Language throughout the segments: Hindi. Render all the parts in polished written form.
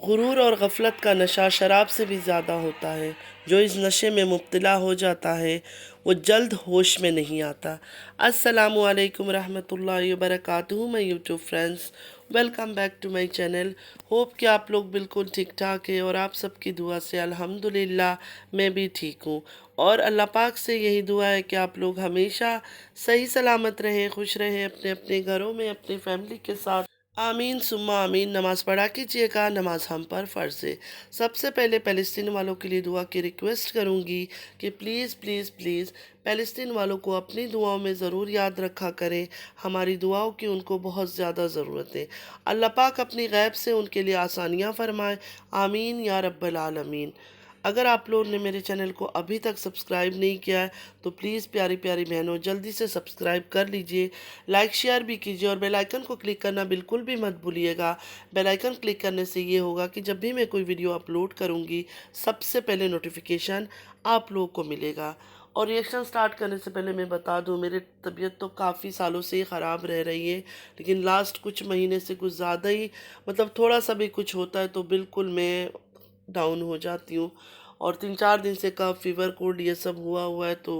गुरूर और गफलत का नशा शराब से भी ज़्यादा होता है। जो इस नशे में मुब्तला हो जाता है वो जल्द होश में नहीं आता। अस्सलामु अलैकुम रहमतुल्लाहि व बरकातुहू। My YouTube friends, welcome back to my channel. Hope कि आप लोग बिल्कुल ठीक ठाक है और आप सबकी दुआ से अल्हम्दुलिल्लाह मैं भी ठीक हूँ। और अल्लाह पाक से यही दुआ है कि आप लोग हमेशा सही सलामत रहें, खुश रहें अपने अपने घरों में अपनी फैमिली के साथ। आमीन सुम्मा आमीन। नमाज़ पढ़ा कीजिएगा, नमाज हम पर फ़र्ज़ है। सबसे पहले फ़लस्तीन वालों के लिए दुआ की रिक्वेस्ट करूंगी कि प्लीज़ प्लीज़ प्लीज़ फ़लस्तीन वालों को अपनी दुआओं में ज़रूर याद रखा करें। हमारी दुआओं की उनको बहुत ज़्यादा ज़रूरत है। अल्लाह पाक अपनी गैब से उनके लिए आसानियाँ फ़रमाए। आमीन या रब्बल आलमीन। अगर आप लोगों ने मेरे चैनल को अभी तक सब्सक्राइब नहीं किया है तो प्लीज़ प्यारी प्यारी बहनों जल्दी से सब्सक्राइब कर लीजिए, लाइक शेयर भी कीजिए और बेल आइकन को क्लिक करना बिल्कुल भी मत भूलिएगा। बेल आइकन क्लिक करने से ये होगा कि जब भी मैं कोई वीडियो अपलोड करूँगी सबसे पहले नोटिफिकेशन आप लोगों को मिलेगा। और रिएक्शन स्टार्ट करने से पहले मैं बता दूं, मेरी तबीयत तो काफ़ी सालों से ही ख़राब रह रही है, लेकिन लास्ट कुछ महीने से कुछ ज़्यादा ही थोड़ा सा भी कुछ होता है तो बिल्कुल मैं डाउन हो जाती हूँ। और 3-4 दिन से कफ फीवर कोल्ड ये सब हुआ है तो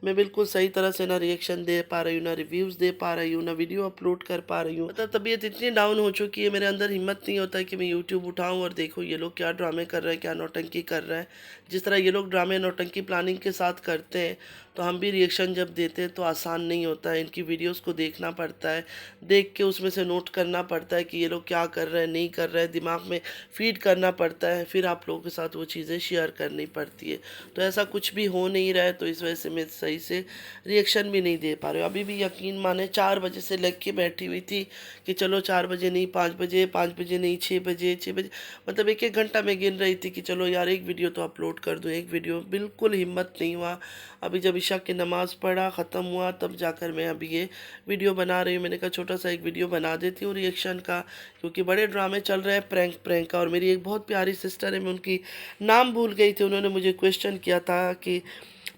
मैं बिल्कुल सही तरह से ना रिएक्शन दे पा रही हूँ, ना रिव्यूज़ दे पा रही हूँ, ना वीडियो अपलोड कर पा रही हूँ। तबीयत इतनी डाउन हो चुकी है, मेरे अंदर हिम्मत नहीं होता है कि मैं यूट्यूब उठाऊँ और देखूँ ये लोग क्या ड्रामे कर रहे हैं, क्या नौटंकी कर रहे हैं। जिस तरह ये लोग ड्रामे नौटंकी प्लानिंग के साथ करते हैं तो हम भी रिएक्शन जब देते हैं तो आसान नहीं होता है। इनकी वीडियोस को देखना पड़ता है, देख के उसमें से नोट करना पड़ता है कि ये लोग क्या कर रहे हैं नहीं कर रहे हैं, दिमाग में फीड करना पड़ता है, फिर आप लोगों के साथ वो चीज़ें शेयर करनी पड़ती है। तो ऐसा कुछ भी हो नहीं रहा है तो इस वजह से मैं सही से रिएक्शन भी नहीं दे पा रही हूँ। अभी भी यकीन माने 4 बजे से लग के बैठी हुई थी कि चलो 4 बजे नहीं 5 बजे, 5 बजे नहीं 6 बजे, 6 बजे एक एक घंटा मैं गिन रही थी कि चलो यार एक वीडियो तो अपलोड कर दूँ, एक वीडियो। बिल्कुल हिम्मत नहीं हुआ। अभी जब ईशा की नमाज़ पढ़ा ख़त्म हुआ तब जाकर मैं अभी ये वीडियो बना रही हूँ। मैंने कहा छोटा सा एक वीडियो बना देती हूँ रिएक्शन का, क्योंकि बड़े ड्रामे चल रहे हैं प्रैंक प्रैंक का। और मेरी एक बहुत प्यारी सिस्टर है, मैं उनकी नाम भूल गई थी, उन्होंने मुझे क्वेश्चन किया था कि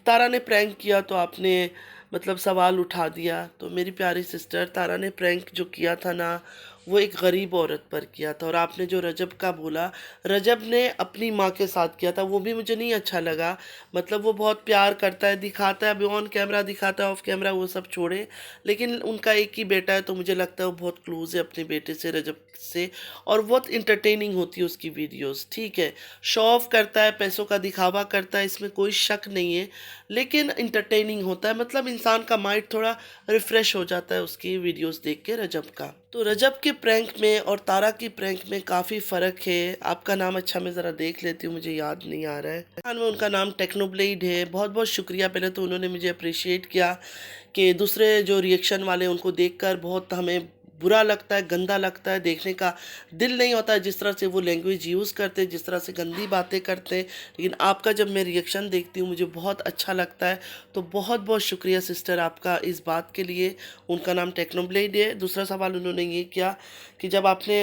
तारा ने प्रैंक किया तो आपने सवाल उठा दिया। तो मेरी प्यारी सिस्टर, तारा ने प्रैंक जो किया था ना वो एक गरीब औरत पर किया था। और आपने जो रजब का बोला, रजब ने अपनी माँ के साथ किया था, वो भी मुझे नहीं अच्छा लगा। वो बहुत प्यार करता है, दिखाता है, अभी ऑन कैमरा दिखाता है, ऑफ कैमरा वो सब छोड़े, लेकिन उनका एक ही बेटा है तो मुझे लगता है वो बहुत क्लोज है अपने बेटे से, रजब से। और बहुत इंटरटेनिंग होती है उसकी वीडियोस। ठीक है, शो ऑफ करता है, पैसों का दिखावा करता है, इसमें कोई शक नहीं है, लेकिन इंटरटेनिंग होता है। इंसान का माइंड थोड़ा रिफ्रेश हो जाता है उसकी वीडियोस देख के रजब का। तो रजब के प्रैंक में और तारा की प्रैंक में काफ़ी फ़र्क है। आपका नाम अच्छा मैं ज़रा देख लेती हूँ, मुझे याद नहीं आ रहा है। हाँ, में उनका नाम टेक्नोब्लेड है। बहुत बहुत शुक्रिया। पहले तो उन्होंने मुझे अप्रिशिएट किया कि दूसरे जो रिएक्शन वाले उनको देखकर बहुत हमें बुरा लगता है, गंदा लगता है, देखने का दिल नहीं होता है जिस तरह से वो लैंग्वेज यूज़ करते हैं, जिस तरह से गंदी बातें करते हैं। लेकिन आपका जब मैं रिएक्शन देखती हूँ मुझे बहुत अच्छा लगता है। तो बहुत बहुत शुक्रिया सिस्टर आपका इस बात के लिए। उनका नाम टेक्नोब्लेड है। दूसरा सवाल उन्होंने ये किया कि जब आपने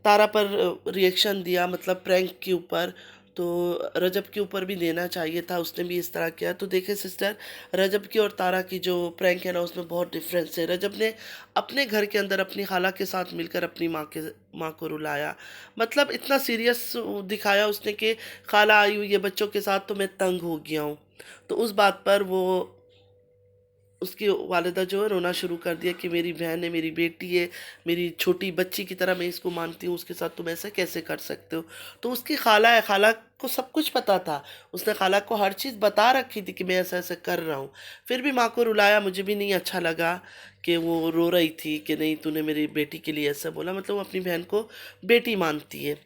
तारा पर रिएक्शन दिया, प्रैंक के ऊपर, तो रजब के ऊपर भी देना चाहिए था, उसने भी इस तरह किया। तो देखिए सिस्टर, रजब की और तारा की जो प्रैंक है ना उसमें बहुत डिफरेंस है। रजब ने अपने घर के अंदर अपनी खाला के साथ मिलकर अपनी माँ को रुलाया। इतना सीरियस दिखाया उसने कि खाला आई हुई है बच्चों के साथ तो मैं तंग हो गया हूँ। तो उस बात पर वो उसकी वालिदा जो है रोना शुरू कर दिया कि मेरी बहन है, मेरी बेटी है, मेरी छोटी बच्ची की तरह मैं इसको मानती हूँ, उसके साथ तुम ऐसा कैसे कर सकते हो। तो उसकी खाला है, खाला को सब कुछ पता था, उसने खाला को हर चीज़ बता रखी थी कि मैं ऐसा ऐसा कर रहा हूँ। फिर भी माँ को रुलाया। मुझे भी नहीं अच्छा लगा कि वो रो रही थी कि नहीं तूने मेरी बेटी के लिए ऐसा बोला। वो अपनी बहन को बेटी मानती है।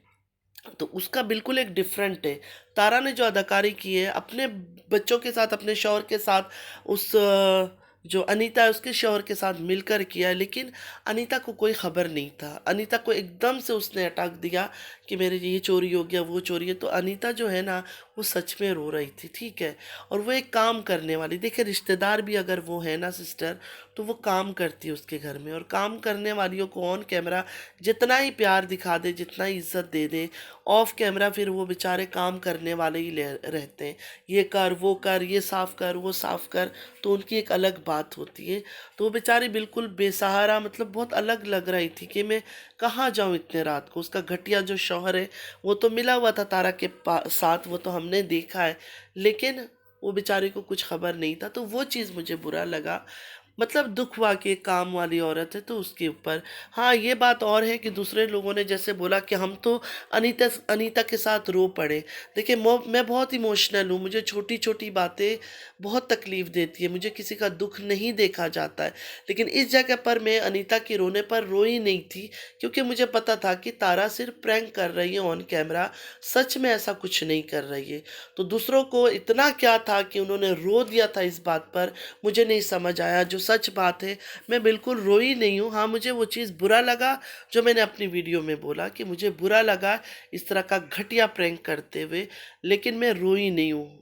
तो उसका बिल्कुल एक डिफरेंट है। तारा ने जो अदाकारी की है अपने बच्चों के साथ, अपने शौहर के साथ, उस जो अनीता है उसके शौहर के साथ मिलकर किया है, लेकिन अनीता को कोई खबर नहीं था। अनीता को एकदम से उसने अटैक दिया कि मेरे ये चोरी हो गया, वो चोरी है। तो अनीता जो है ना वो सच में रो रही थी। ठीक है, और वो एक काम करने वाली, देखिए रिश्तेदार भी अगर वो है ना सिस्टर तो वो काम करती है उसके घर में। और काम करने वालियों को ऑन कैमरा जितना ही प्यार दिखा दे, जितना ही इज्जत दे दे, ऑफ कैमरा फिर वो बेचारे काम करने वाले ही रहते हैं। ये कर, वो कर, ये साफ कर, वो साफ कर। तो उनकी एक अलग बात होती है। तो वो बेचारी बिल्कुल बेसहारा, मतलब बहुत अलग लग रही थी कि मैं कहाँ जाऊँ इतने रात को। उसका घटिया जो शौहर है वो तो मिला हुआ था तारा के साथ, वो तो हमने देखा है, लेकिन वो बेचारी को कुछ खबर नहीं था। तो वो चीज़ मुझे बुरा लगा। मतलब दुख हुआ कि एक काम वाली औरत है तो उसके ऊपर। हाँ, ये बात और है कि दूसरे लोगों ने जैसे बोला कि हम तो अनीता अनीता के साथ रो पड़े। देखिए, मैं बहुत इमोशनल हूँ, मुझे छोटी छोटी बातें बहुत तकलीफ़ देती है, मुझे किसी का दुख नहीं देखा जाता है। लेकिन इस जगह पर मैं अनीता के रोने पर रोई नहीं थी, क्योंकि मुझे पता था कि तारा सिर्फ प्रैंक कर रही है ऑन कैमरा, सच में ऐसा कुछ नहीं कर रही है। तो दूसरों को इतना क्या था कि उन्होंने रो दिया था इस बात पर, मुझे नहीं समझ आया। जो सच बात है, मैं बिल्कुल रोई नहीं हूँ। हाँ, मुझे वो चीज़ बुरा लगा जो मैंने अपनी वीडियो में बोला कि मुझे बुरा लगा इस तरह का घटिया प्रैंक करते हुए, लेकिन मैं रोई नहीं हूँ।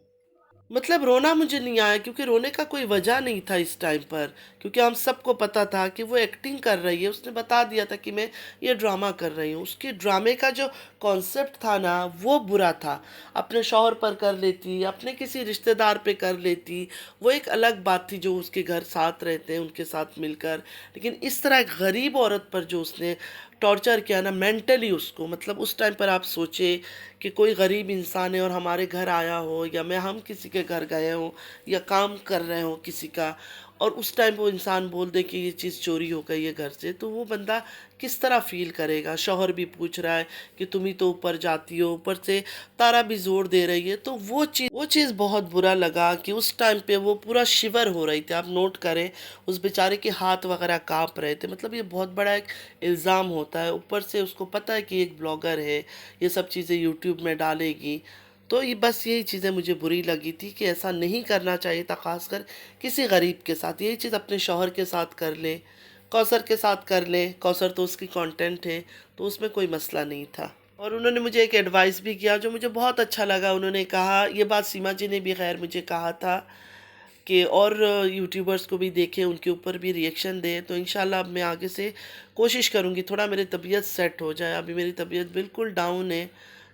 मतलब रोना मुझे नहीं आया, क्योंकि रोने का कोई वजह नहीं था इस टाइम पर, क्योंकि हम सबको पता था कि वो एक्टिंग कर रही है। उसने बता दिया था कि मैं ये ड्रामा कर रही हूँ। उसके ड्रामे का जो कॉन्सेप्ट था ना, वो बुरा था। अपने शौहर पर कर लेती, अपने किसी रिश्तेदार पे कर लेती, वो एक अलग बात थी, जो उसके घर साथ रहते हैं उनके साथ मिलकर। लेकिन इस तरह एक गरीब औरत पर जो उसने टॉर्चर किया ना मेंटली उसको, मतलब उस टाइम पर आप सोचे कि कोई गरीब इंसान है और हमारे घर आया हो, या हम किसी के घर गए हों, या काम कर रहे हो किसी का, और उस टाइम वो इंसान बोल दे कि ये चीज़ चोरी हो गई है घर से, तो वो बंदा किस तरह फील करेगा। शौहर भी पूछ रहा है कि तुम ही तो ऊपर जाती हो, ऊपर से तारा भी जोर दे रही है। तो वो चीज़ बहुत बुरा लगा कि उस टाइम पे वो पूरा शिवर हो रही थी। आप नोट करें, उस बेचारे के हाथ वगैरह कांप रहे थे। मतलब ये बहुत बड़ा एक इल्ज़ाम होता है, ऊपर से उसको पता है कि एक ब्लॉगर है, ये सब चीज़ें यूट्यूब में डालेगी। तो ये बस यही चीज़ें मुझे बुरी लगी थी कि ऐसा नहीं करना चाहिए था, ख़ासकर किसी गरीब के साथ। यही चीज़ अपने शौहर के साथ कर ले, कौसर के साथ कर ले। कौसर तो उसकी कंटेंट है, तो उसमें कोई मसला नहीं था। और उन्होंने मुझे एक एडवाइस भी किया जो मुझे बहुत अच्छा लगा। उन्होंने कहा, ये बात सीमा जी ने भी खैर मुझे कहा था कि और यूट्यूबर्स को भी देखें, उनके ऊपर भी रिएक्शन दें। तो इंशाल्लाह अब मैं आगे से कोशिश करूँगी थोड़ा मेरी तबीयत सेट हो जाए। अभी मेरी तबीयत बिल्कुल डाउन है,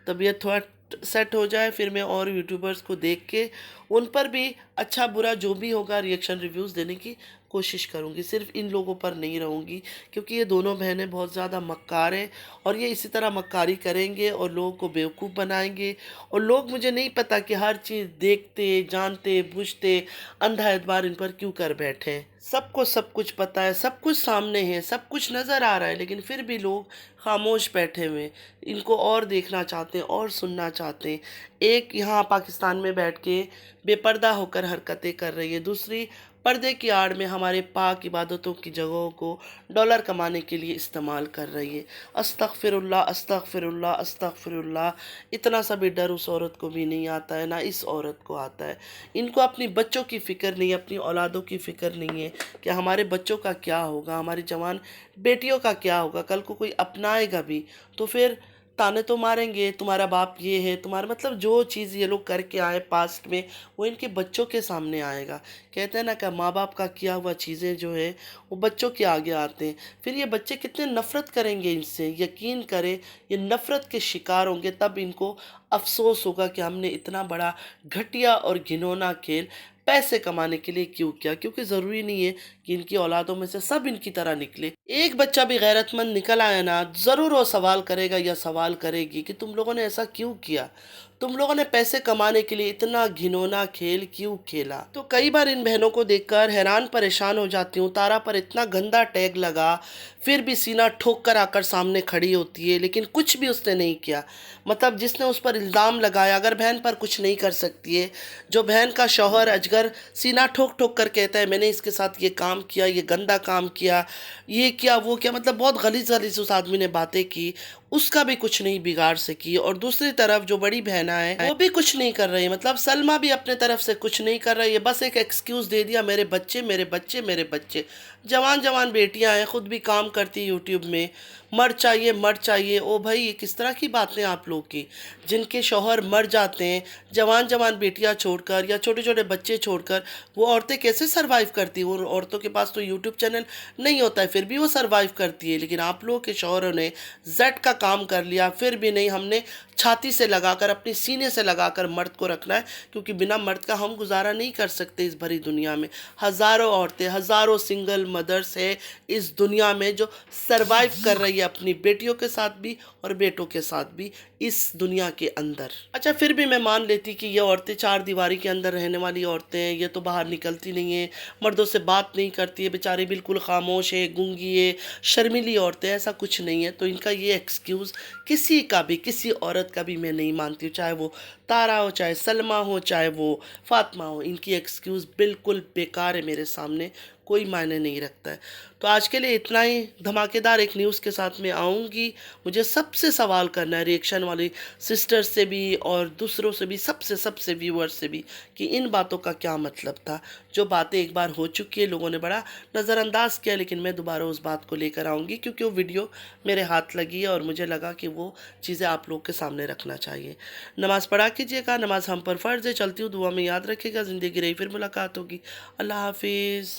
तबीयत थोड़ा सेट हो जाए, फिर मैं और यूट्यूबर्स को देख के उन पर भी अच्छा बुरा जो भी होगा रिएक्शन रिव्यूज़ देने की कोशिश करूँगी। सिर्फ इन लोगों पर नहीं रहूँगी, क्योंकि ये दोनों बहनें बहुत ज़्यादा मक्कार हैं, और ये इसी तरह मक्कारी करेंगे और लोगों को बेवकूफ़ बनाएंगे। और लोग, मुझे नहीं पता कि हर चीज़ देखते जानते बूझते अंधा एतबार इन पर क्यों कर बैठे हैं। सबको सब कुछ पता है, सब कुछ सामने है, सब कुछ नज़र आ रहा है, लेकिन फिर भी लोग खामोश बैठे हुए हैं। इनको और देखना चाहते हैं और सुनना चाहते हैं। एक यहाँ पाकिस्तान में बैठ के बेपर्दा होकर हरकतें कर रही है, दूसरी पर्दे की आड़ में हमारे पाक इबादतों की जगहों को डॉलर कमाने के लिए इस्तेमाल कर रही है। अस्तगफिरुल्लाह अस्तगफिरुल्लाह अस्तगफिरुल्लाह। इतना सा भी डर उस औरत को भी नहीं आता है, ना इस औरत को आता है। इनको अपनी बच्चों की फ़िक्र नहीं है, अपनी औलादों की फ़िक्र नहीं है कि हमारे बच्चों का क्या होगा, हमारी जवान बेटियों का क्या होगा। कल को कोई अपनाएगा भी तो फिर ताने तो मारेंगे, तुम्हारा बाप ये है, तुम्हारा, मतलब जो चीज़ ये लोग करके आए पास्ट में, वो इनके बच्चों के सामने आएगा। कहते हैं ना कि माँ बाप का किया हुआ चीज़ें जो है वो बच्चों के आगे आते हैं। फिर ये बच्चे कितने नफ़रत करेंगे इनसे, यकीन करें ये नफ़रत के शिकार होंगे। तब इनको अफसोस होगा कि हमने इतना बड़ा घटिया और घिनौना खेल पैसे कमाने के लिए क्यों किया। क्योंकि ज़रूरी नहीं है कि इनकी औलादों में से सब इनकी तरह निकले। एक बच्चा भी गैरतमंद निकल आया ना, ज़रूर वो सवाल करेगा या सवाल करेगी कि तुम लोगों ने ऐसा क्यों किया, तुम लोगों ने पैसे कमाने के लिए इतना घिनौना खेल क्यों खेला। तो कई बार इन बहनों को देखकर हैरान परेशान हो जाती हूँ। तारा पर इतना गंदा टैग लगा, फिर भी सीना ठोक कर आकर सामने खड़ी होती है, लेकिन कुछ भी उसने नहीं किया। मतलब जिसने उस पर इल्ज़ाम लगाया, अगर बहन पर कुछ नहीं कर सकती है, जो बहन का शौहर अजगर सीना ठोक ठोक कर कहता है मैंने इसके साथ ये काम किया, ये गंदा काम किया, ये किया, वो किया, मतलब बहुत गलीज़ गलीज़ उस आदमी ने बातें की, उसका भी कुछ नहीं बिगाड़ सकी। और दूसरी तरफ जो बड़ी बहना है वो भी कुछ नहीं कर रही। मतलब सलमा भी अपने तरफ से कुछ नहीं कर रही है, बस एक एक्सक्यूज़ दे दिया, मेरे बच्चे मेरे बच्चे मेरे बच्चे। जवान जवान बेटियां हैं, खुद भी काम करती यूट्यूब में, मर चाहिए मर चाहिए। ओ भाई, ये किस तरह की बातें आप लोग की, जिनके शौहर मर जाते हैं, जवान जवान बेटियां छोड़कर या छोटे छोटे बच्चे छोड़कर, वो औरतें कैसे सरवाइव करती हैं। वो औरतों के पास तो यूट्यूब चैनल नहीं होता है, फिर भी वो सरवाइव करती है। लेकिन आप लोगों के शौहरों ने जेड का काम कर लिया, फिर भी नहीं, हमने छाती से लगाकर, अपने सीने से लगाकर मर्द को रखना है, क्योंकि बिना मर्द का हम गुजारा नहीं कर सकते इस भरी दुनिया में। हज़ारों औरतें, हज़ारों सिंगल मदर्स है इस दुनिया में जो सरवाइव कर रही है अपनी बेटियों के साथ भी और बेटों के साथ भी इस दुनिया के अंदर। अच्छा, फिर भी मैं मान लेती कि ये औरतें चार दीवारी के अंदर रहने वाली औरतें हैं, ये तो बाहर निकलती नहीं है, मर्दों से बात नहीं करती है, बेचारी बिल्कुल खामोश है, गूंगी है, शर्मीली औरतें, ऐसा कुछ नहीं है। तो इनका ये एक्सक्यूज़ किसी का भी, किसी औरत का भी मैं नहीं मानती हूँ, चाहे वो तारा हो, चाहे सलमा हो, चाहे वो फातिमा हो। इनकी एक्सक्यूज़ बिल्कुल बेकार है, मेरे सामने कोई मायने नहीं रखता है। तो आज के लिए इतना ही। धमाकेदार एक न्यूज़ के साथ मैं आऊँगी। मुझे सबसे सवाल करना है, रिएक्शन वाली सिस्टर्स से भी और दूसरों से भी, सबसे व्यूअर्स से भी, कि इन बातों का क्या मतलब था। जो बातें एक बार हो चुकी है, लोगों ने बड़ा नज़रअंदाज किया, लेकिन मैं दोबारा उस बात को लेकर आऊँगी, क्योंकि वो वीडियो मेरे हाथ लगी है और मुझे लगा कि वो चीज़ें आप लोग के सामने रखना चाहिए। नमाज़ पढ़ा कीजिएगा, नमाज़ हम पर फ़र्ज़ है। चलती हूँ, दुआ में याद रखिएगा। ज़िंदगी रही फिर मुलाकात होगी। अल्लाह हाफिज़।